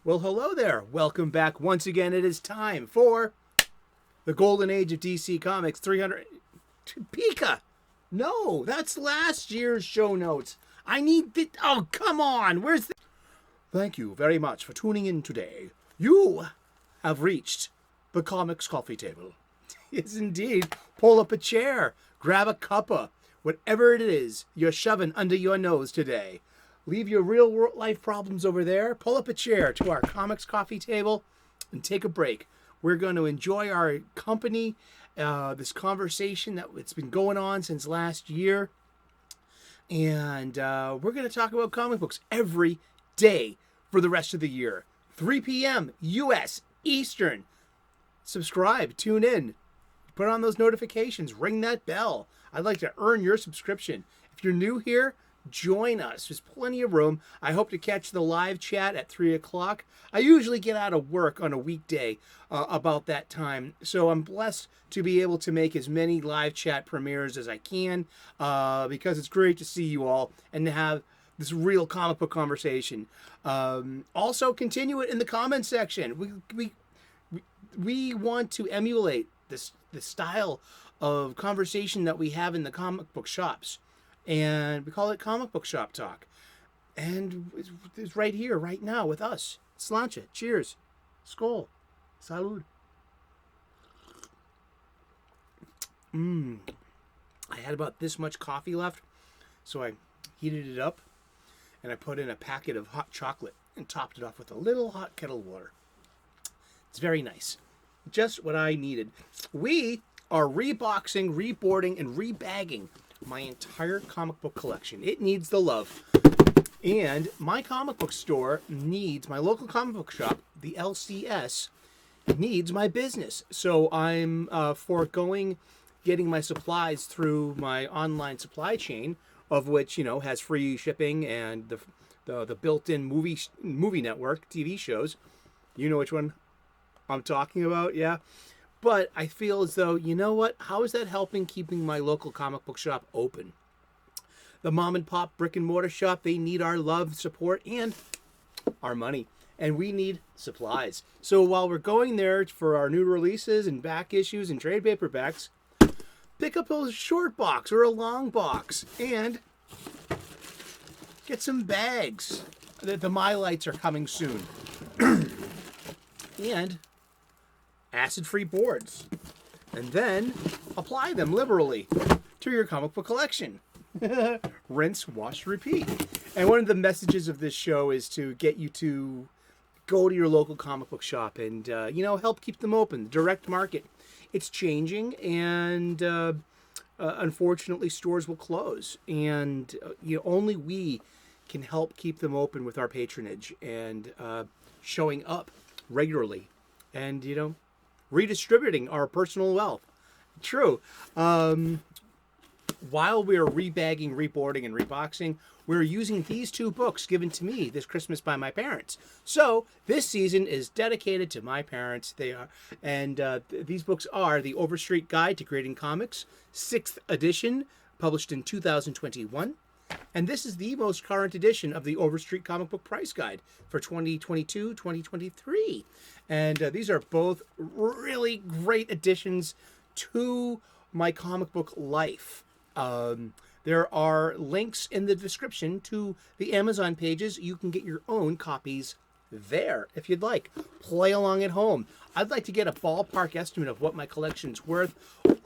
Well, hello there. Welcome back once again. It is time for the golden age of DC Comics 300. Pika! No, that's last year's show notes. I need the. Oh, come on. Where's the. Thank you very much for tuning in today. You have reached the Comics Coffee Table. Yes, indeed. Pull up a chair, grab a cuppa, whatever it is you're shoving under your nose today. Leave your real world life problems over there. Pull up a chair to our Comics Coffee Table and take a break. We're going to enjoy our company, this conversation that it's been going on since last year. And we're going to talk about comic books every day for the rest of the year. 3 p.m. U.S. Eastern. Subscribe, tune in, put on those notifications, ring that bell. I'd like to earn your subscription. If you're new here, join us. There's plenty of room. I hope to catch the live chat at 3 o'clock. I usually get out of work on a weekday about that time, so I'm blessed to be able to make as many live chat premieres as I can because it's great to see you all and to have this real comic book conversation. Also, continue it in the comment section. We want to emulate the style of conversation that we have in the comic book shops. And we call it Comic Book Shop Talk. And it's right here, right now with us. Slancha. Cheers. Skol. Salud. I had about this much coffee left, so I heated it up, and I put in a packet of hot chocolate and topped it off with a little hot kettle water. It's very nice. Just what I needed. We are reboxing, reboarding, and rebagging my entire comic book collection. It needs the love. And my comic book store needs, my local comic book shop, the LCS, needs my business. So I'm foregoing getting my supplies through my online supply chain, of which, has free shipping and the built-in movie network, TV shows. You know which one I'm talking about, yeah? But I feel as though, you know what? How is that helping keeping my local comic book shop open? The mom and pop brick and mortar shop, they need our love, support, and our money. And we need supplies. So while we're going there for our new releases and back issues and trade paperbacks, pick up a short box or a long box and get some bags. The My Lights are coming soon. And acid-free boards, and then apply them liberally to your comic book collection. Rinse, wash, repeat. And one of the messages of this show is to get you to go to your local comic book shop and help keep them open. The direct market, it's changing, and unfortunately stores will close, and only we can help keep them open with our patronage and showing up regularly and redistributing our personal wealth. True. While we're rebagging, reboarding, and reboxing, we're using these two books given to me this Christmas by my parents. So this season is dedicated to my parents. They are, and these books are the Overstreet Guide to Grading Comics, 6th edition, published in 2021. And this is the most current edition of the Overstreet Comic Book Price Guide for 2022-2023. And these are both really great additions to my comic book life. There are links in the description to the Amazon pages. You can get your own copies there if you'd like. Play along at home. I'd like to get a ballpark estimate of what my collection's worth,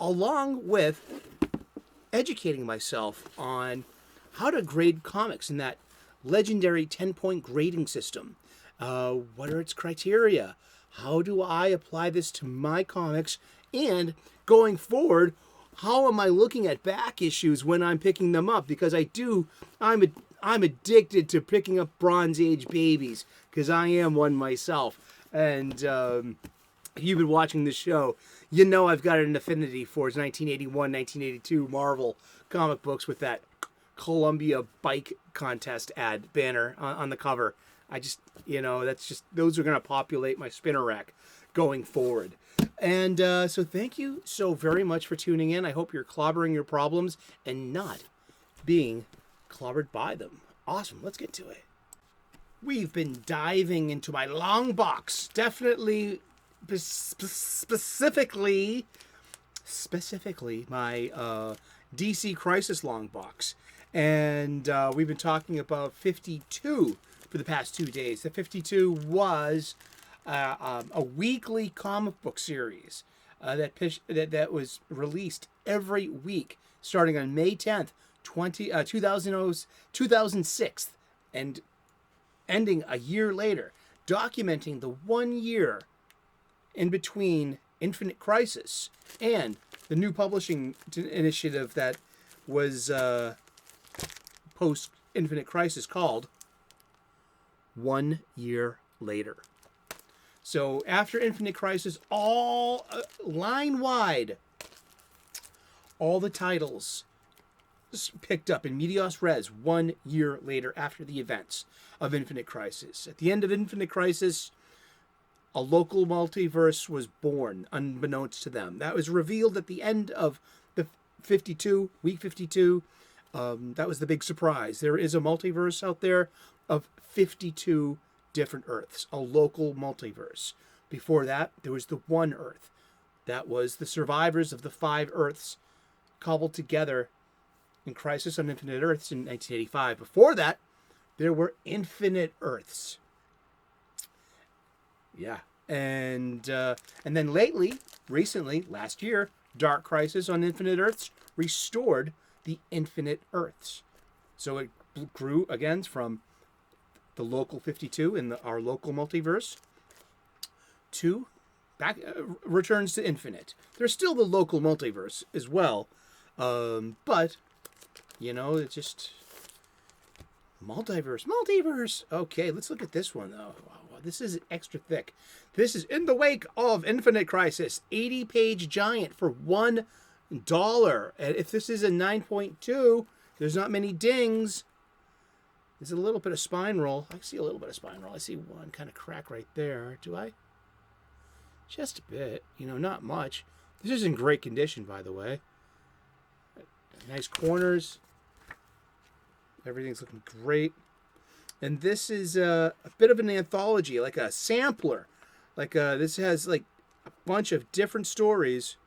along with educating myself on how to grade comics in that legendary 10-point grading system. What are its criteria? How do I apply this to my comics? And going forward, how am I looking at back issues when I'm picking them up? Because I'm addicted to picking up Bronze Age babies, because I am one myself. And if you've been watching this show, you know I've got an affinity for 1981, 1982 Marvel comic books with that Columbia bike contest ad banner on the cover. Those are going to populate my spinner rack going forward. And so thank you so very much for tuning in. I hope you're clobbering your problems and not being clobbered by them. Awesome. Let's get to it. we've been diving into my long box. Definitely, specifically my DC Crisis long box. And we've been talking about 52 for the past 2 days. The 52 was a weekly comic book series that was released every week starting on May 10th, 2006, and ending a year later, documenting the 1 year in between Infinite Crisis and the new publishing initiative that was post Infinite Crisis called 1 Year Later. So after Infinite Crisis, all line wide, all the titles picked up in medias res 1 year later after the events of Infinite Crisis. At the end of Infinite Crisis, a local multiverse was born, unbeknownst to them. That was revealed at the end of the 52, week 52. That was the big surprise. There is a multiverse out there of 52 different Earths, a local multiverse. Before that, there was the one Earth. That was the survivors of the 5 Earths cobbled together in Crisis on Infinite Earths in 1985. Before that, there were infinite Earths. Yeah. And then recently, last year, Dark Crisis on Infinite Earths restored the infinite Earths. So it grew again from the local 52 in our local multiverse to back returns to infinite. There's still the local multiverse as well, but it's just multiverse. Okay, let's look at this one though. Wow, this is extra thick. This is In the Wake of Infinite Crisis, 80-page giant for $1. And if this is a 9.2, there's not many dings. There's a little bit of spine roll. I see a little bit of spine roll. I see one kind of crack right there. Do I? Just a bit. Not much. This is in great condition, by the way. Nice corners. Everything's looking great. And this is a bit of an anthology, like a sampler. This has like a bunch of different stories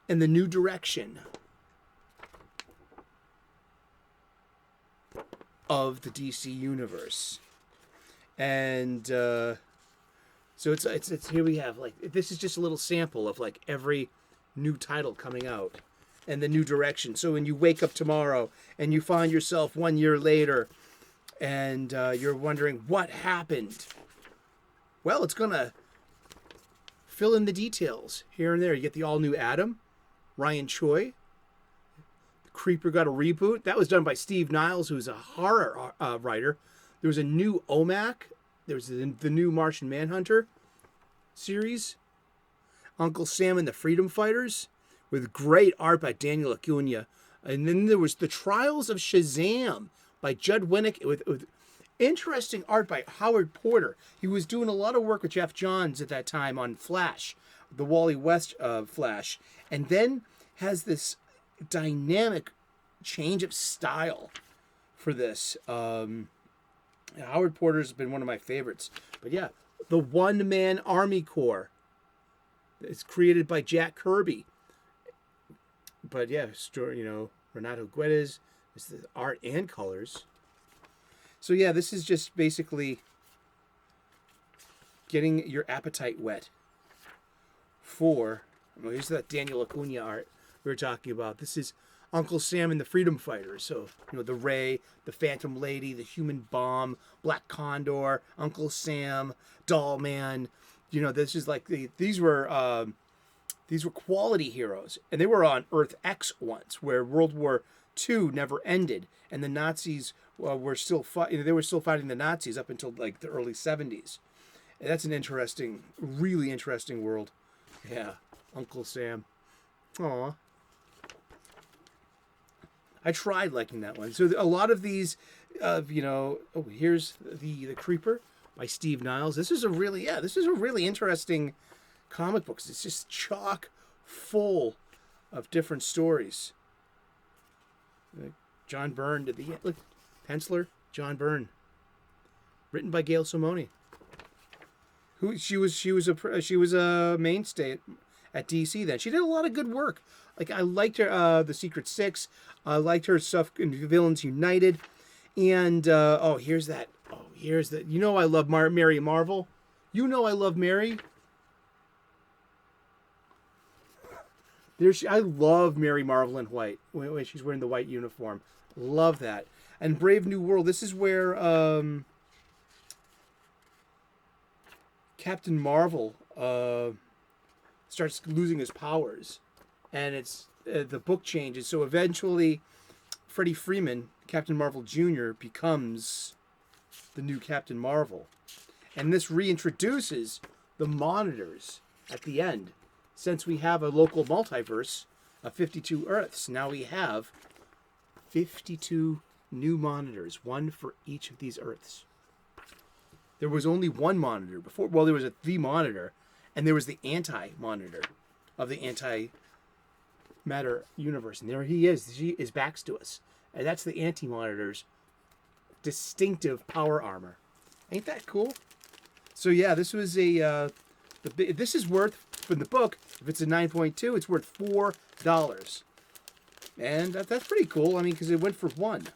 in the new direction of the DC universe. And so it's here we have this is just a little sample of every new title coming out and the new direction. So when you wake up tomorrow and you find yourself 1 year later and you're wondering what happened, well, it's gonna fill in the details here and there. You get the all new Adam, Ryan Choi. The Creeper got a reboot. That was done by Steve Niles, who's a horror writer. There was a new OMAC. There was the new Martian Manhunter series. Uncle Sam and the Freedom Fighters, with great art by Daniel Acuna. And then there was The Trials of Shazam by Judd Winnick, with interesting art by Howard Porter. He was doing a lot of work with Jeff Johns at that time on Flash, the Wally West Flash, and then has this dynamic change of style for this. Howard Porter's been one of my favorites. But yeah, the One Man Army Corps. It's created by Jack Kirby. But yeah, Renato Guedes is the art and colors. So yeah, this is just basically getting your appetite wet for, here's that Daniel Acuna art we were talking about. This is Uncle Sam and the Freedom Fighters. So, the Ray, the Phantom Lady, the Human Bomb, Black Condor, Uncle Sam, Doll Man. This is these were quality heroes, and they were on Earth X once, where World War II never ended, and the Nazis were still fighting. They were still fighting the Nazis up until the early 70s. And that's an really interesting world. Yeah, Uncle Sam. Aw. I tried liking that one. So a lot of these, here's the Creeper by Steve Niles. This is a really interesting comic book. It's just chock full of different stories. John Byrne did look, penciler, John Byrne. written by Gail Simone. Who she was a mainstay at DC then. She did a lot of good work. Like I liked her The Secret Six. I liked her stuff in Villains United. And here's the I love Mary Marvel. I love Mary. I love Mary Marvel in white when she's wearing the white uniform. Love that. And Brave New World. This is where Captain Marvel starts losing his powers, and it's the book changes. So eventually, Freddie Freeman, Captain Marvel Jr., becomes the new Captain Marvel, and this reintroduces the Monitors at the end. Since we have a local multiverse of 52 Earths, now we have 52 new Monitors, one for each of these Earths. There was only one Monitor before. Well, there was the Monitor, and there was the anti-Monitor of the antimatter universe. And there he is. He is back to us. And that's the anti-Monitor's distinctive power armor. Ain't that cool? So yeah, this was this is worth, from the book, if it's a 9.2, it's worth $4. And that's pretty cool. I mean, because it went for $1.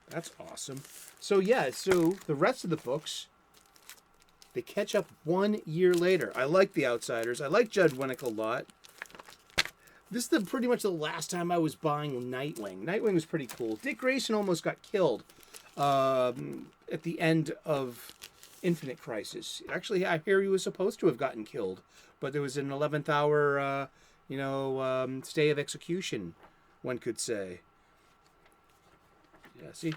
That's awesome. So yeah, so the rest of the books, they catch up 1 year later. I like The Outsiders. I like Judd Winnick a lot. This is pretty much the last time I was buying Nightwing. Nightwing was pretty cool. Dick Grayson almost got killed at the end of Infinite Crisis. Actually, I hear he was supposed to have gotten killed, but there was an 11th hour, stay of execution, one could say. Yeah, see?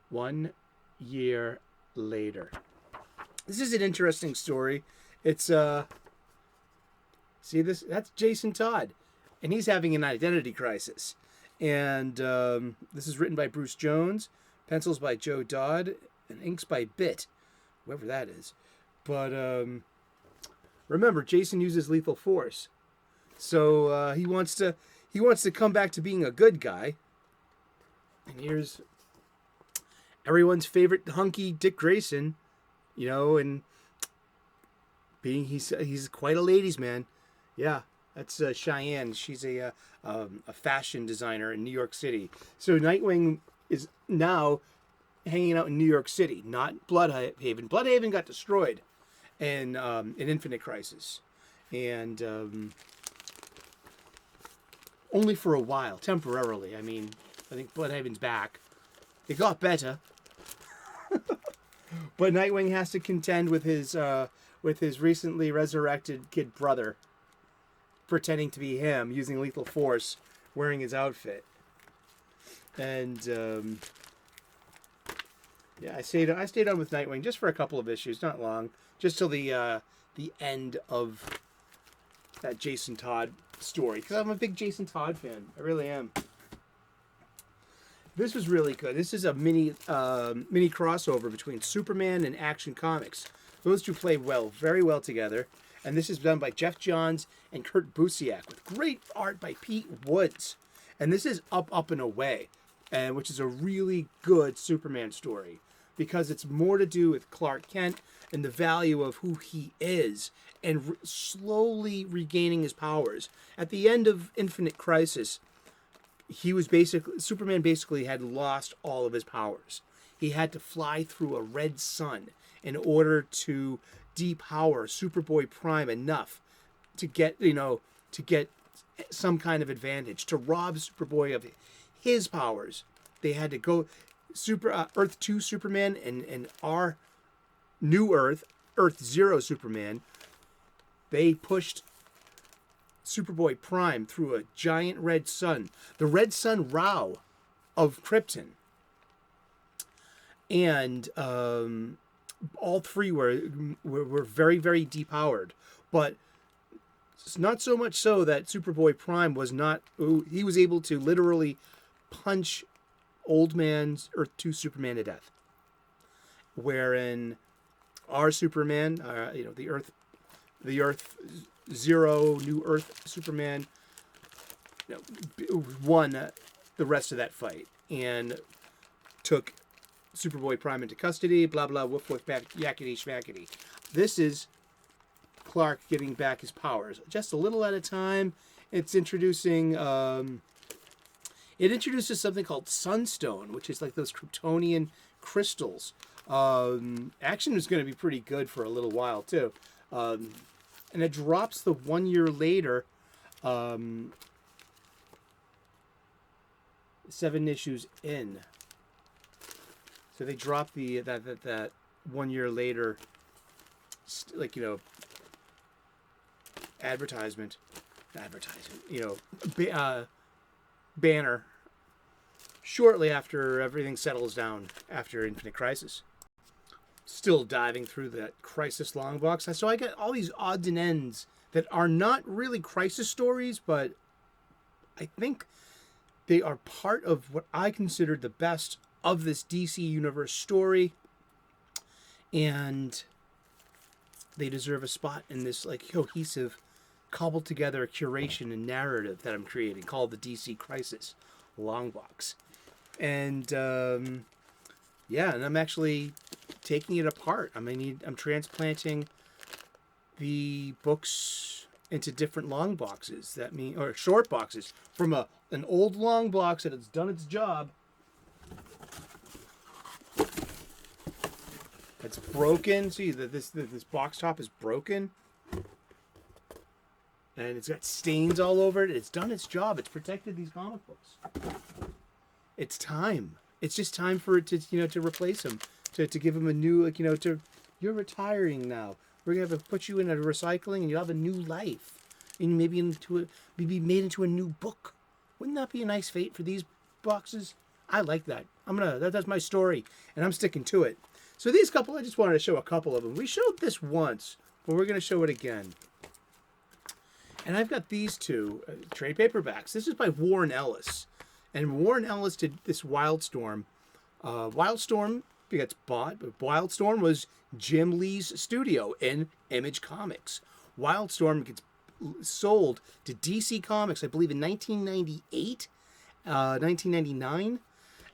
1 year later. This is an interesting story. It's, see this? That's Jason Todd. And he's having an identity crisis. And this is written by Bruce Jones, pencils by Joe Dodd, and inks by Bit, whoever that is. But remember, Jason uses lethal force. So he wants to come back to being a good guy. And here's everyone's favorite hunky Dick Grayson, and he's quite a ladies' man. Yeah, that's Cheyenne. She's a fashion designer in New York City. So Nightwing is now hanging out in New York City, not Bloodhaven. Bloodhaven got destroyed in Infinite Crisis, and only for a while, temporarily. I mean, I think Bloodhaven's back. It got better. But Nightwing has to contend with his recently resurrected kid brother, pretending to be him, using lethal force, wearing his outfit. And I stayed on with Nightwing just for a couple of issues, not long, just till the end of that Jason Todd story, because I'm a big Jason Todd fan. I really am. This was really good. This is a mini crossover between Superman and Action Comics. Those two play very well together. And this is done by Jeff Johns and Kurt Busiek with great art by Pete Woods. And this is Up and Away, which is a really good Superman story because it's more to do with Clark Kent and the value of who he is and slowly regaining his powers. At the end of Infinite Crisis, Superman basically had lost all of his powers. He had to fly through a red sun in order to depower Superboy Prime enough to get some kind of advantage, to rob Superboy of his powers. They had to go Earth 2 Superman and our new Earth 0 Superman. They pushed Superboy Prime through a giant red sun, the red sun Rao of Krypton. And all three were very, very depowered. But not so much so that Superboy Prime was not... He was able to literally punch Old Man's Earth 2 Superman to death. Wherein our Superman, the Earth 0, New Earth Superman, won the rest of that fight and took Superboy Prime into custody. Blah blah. Woof woof. Yakety schmackety. This is Clark getting back his powers, just a little at a time. It's introducing. It introduces something called Sunstone, which is like those Kryptonian crystals. Action is going to be pretty good for a little while too, and it drops the 1 year later. 7 issues in, so they drop the that 1 year later, like advertisement, banner shortly after everything settles down after Infinite Crisis. Still diving through that Crisis long box, so I got all these odds and ends that are not really Crisis stories, but I think they are part of what I consider the best of this DC Universe story, and they deserve a spot in this like cohesive, cobbled together curation and narrative that I'm creating called the DC Crisis long box. And and I'm actually taking it apart. I'm transplanting the books into different long boxes. That mean, or short boxes, from an old long box that has done its job. It's broken. See that this box top is broken, and it's got stains all over it. It's done its job. It's protected these comic books. It's time. It's just time for it to to replace them, to give them a new you're retiring now. We're gonna have to put you in a recycling, and you'll have a new life, and maybe be made into a new book. Wouldn't that be a nice fate for these boxes? I like that. That's my story, and I'm sticking to it. So these couple, I just wanted to show a couple of them. We showed this once, but we're gonna show it again. And I've got these two trade paperbacks. This is by Warren Ellis, and Warren Ellis did this Wildstorm. Wildstorm gets bought, but Wildstorm was Jim Lee's studio in Image Comics. Wildstorm gets sold to DC Comics, I believe, in 1998, 1999,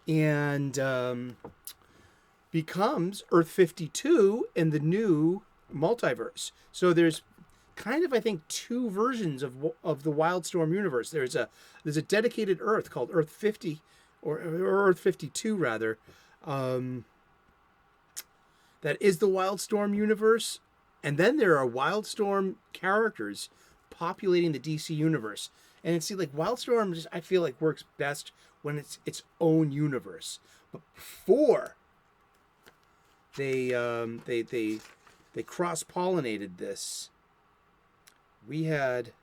and becomes Earth 52 in the new multiverse. So there's kind of, I think, two versions of the Wildstorm universe. There's a dedicated Earth called Earth 50, or Earth 52 rather. That is the Wildstorm universe, and then there are Wildstorm characters populating the DC universe. And it's like Wildstorm just, I feel like, works best when it's its own universe. But before they cross-pollinated this, we had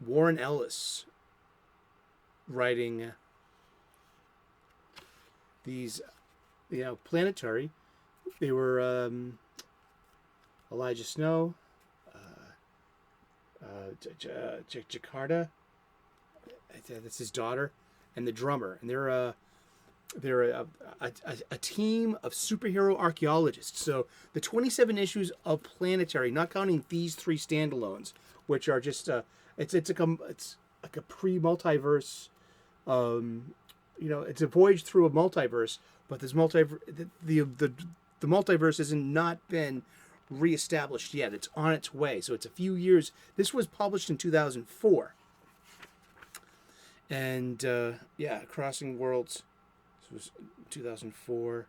Warren Ellis writing these, planetary. They were Elijah Snow, Jakarta, that's his daughter, and the drummer, and they're a team of superhero archaeologists. So the 27 issues of Planetary, not counting these 3 standalones, which are just it's like a pre-multiverse. It's a voyage through a multiverse, but this the multiverse has not been reestablished yet. It's on its way, so it's a few years. This was published in 2004, and Crossing Worlds. This was 2004.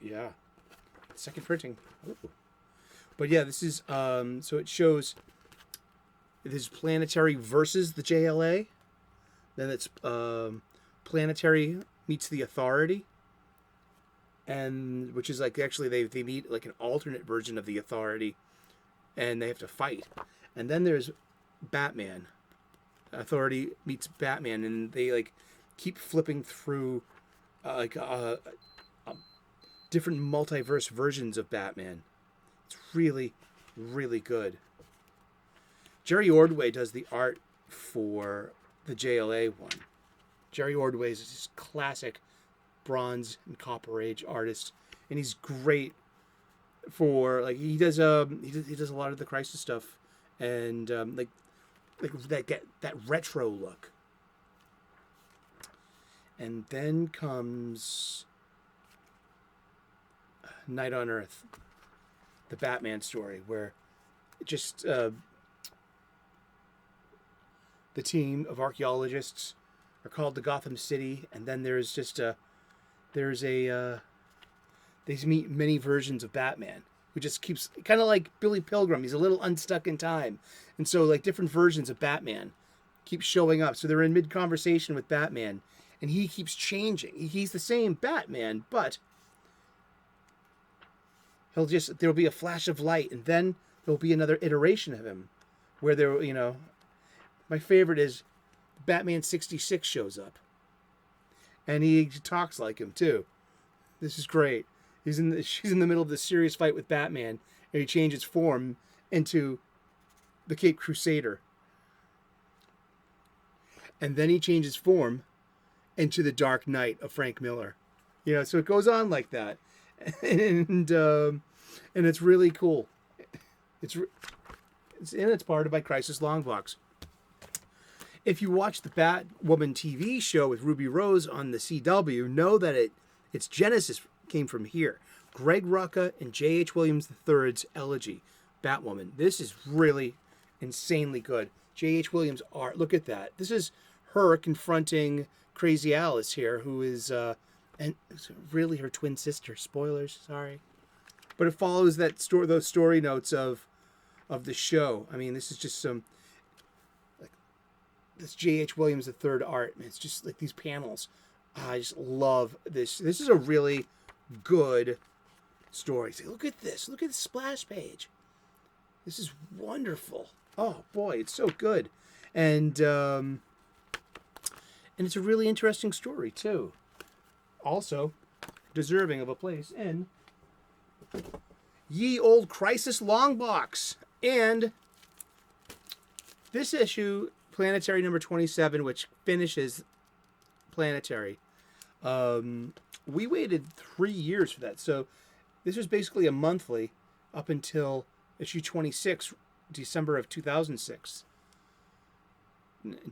Yeah, second printing. Ooh. But yeah, this is so it shows this is Planetary versus the JLA. Then it's Planetary meets the Authority, and which is like actually they meet like an alternate version of the Authority, and they have to fight. And then there's Batman. Authority meets Batman, and they like keep flipping through different multiverse versions of Batman. It's really, really good. Jerry Ordway does the art for the JLA one. Jerry Ordway is this classic Bronze and Copper Age artist, and he's great for he does a lot of the Crisis stuff and like that retro look. And then comes Night on Earth, the Batman story, where just the team of archaeologists are called to Gotham City, and then they meet many versions of Batman, who just keeps, kind of like Billy Pilgrim, he's a little unstuck in time, and so like different versions of Batman keep showing up. So they're in mid-conversation with Batman, and he keeps changing. He's the same Batman, but there'll be a flash of light, and then there'll be another iteration of him where my favorite is Batman 66 shows up, and he talks like him too. This is great. She's in the middle of this serious fight with Batman, and he changes form into the Caped Crusader. And then he changes form into the Dark Knight of Frank Miller. So it goes on like that. And it's really cool. It's part of my Crisis Longbox. If you watch the Batwoman TV show with Ruby Rose on the CW, know that its genesis came from here. Greg Rucka and J.H. Williams III's Elegy, Batwoman. This is really insanely good. J.H. Williams art, look at that. This is her confronting Crazy Alice here, who is and it's really her twin sister. Spoilers, sorry. But it follows those story notes of the show. I mean, this is just some this J.H. Williams III art. It's just like these panels. I just love this. This is a really good story. See, look at this. Look at the splash page. This is wonderful. Oh boy, it's so good, and it's a really interesting story too. Also, deserving of a place in Ye Old Crisis Longbox. And this issue, Planetary number 27, which finishes Planetary. We waited 3 years for that. So this was basically a monthly up until issue 26, December of 2006.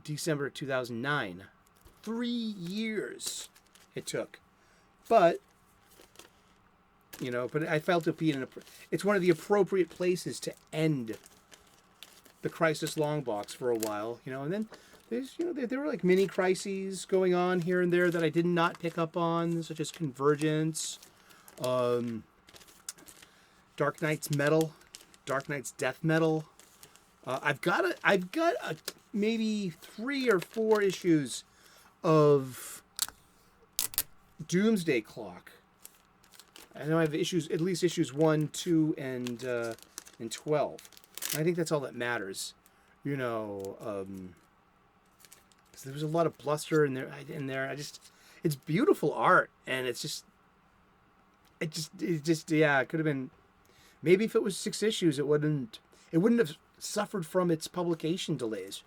December of 2009. 3 years it took. But I felt it being it's one of the appropriate places to end the Crisis Longbox for a while, and then there's, there were like mini crises going on here and there that I did not pick up on, such as Convergence, Dark Knight's Death Metal. I've got maybe 3 or 4 issues of Doomsday Clock. I know I have at least issues 1, 2, and 12. I think that's all that matters. There was a lot of bluster in there. It's beautiful art, and it could have been. Maybe if it was 6 issues, it wouldn't have suffered from its publication delays.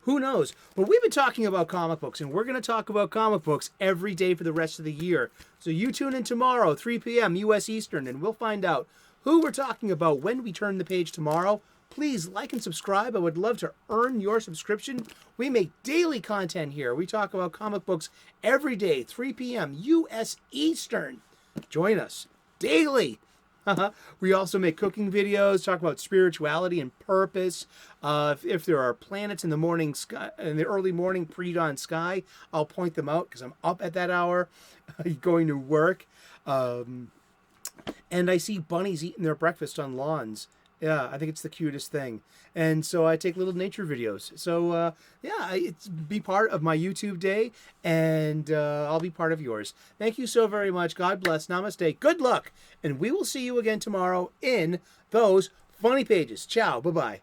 Who knows? But we've been talking about comic books, and we're going to talk about comic books every day for the rest of the year. So you tune in tomorrow, 3 p.m. U.S. Eastern, and we'll find out who we're talking about when we turn the page tomorrow. Please like and subscribe. I would love to earn your subscription. We make daily content here. We talk about comic books every day, 3 p.m. U.S. Eastern. Join us daily. We also make cooking videos, talk about spirituality and purpose. If there are planets in the morning sky, in the early morning pre-dawn sky, I'll point them out because I'm up at that hour, going to work. And I see bunnies eating their breakfast on lawns. Yeah, I think it's the cutest thing. And so I take little nature videos. So, be part of my YouTube day, and I'll be part of yours. Thank you so very much. God bless. Namaste. Good luck. And we will see you again tomorrow in those funny pages. Ciao. Bye-bye.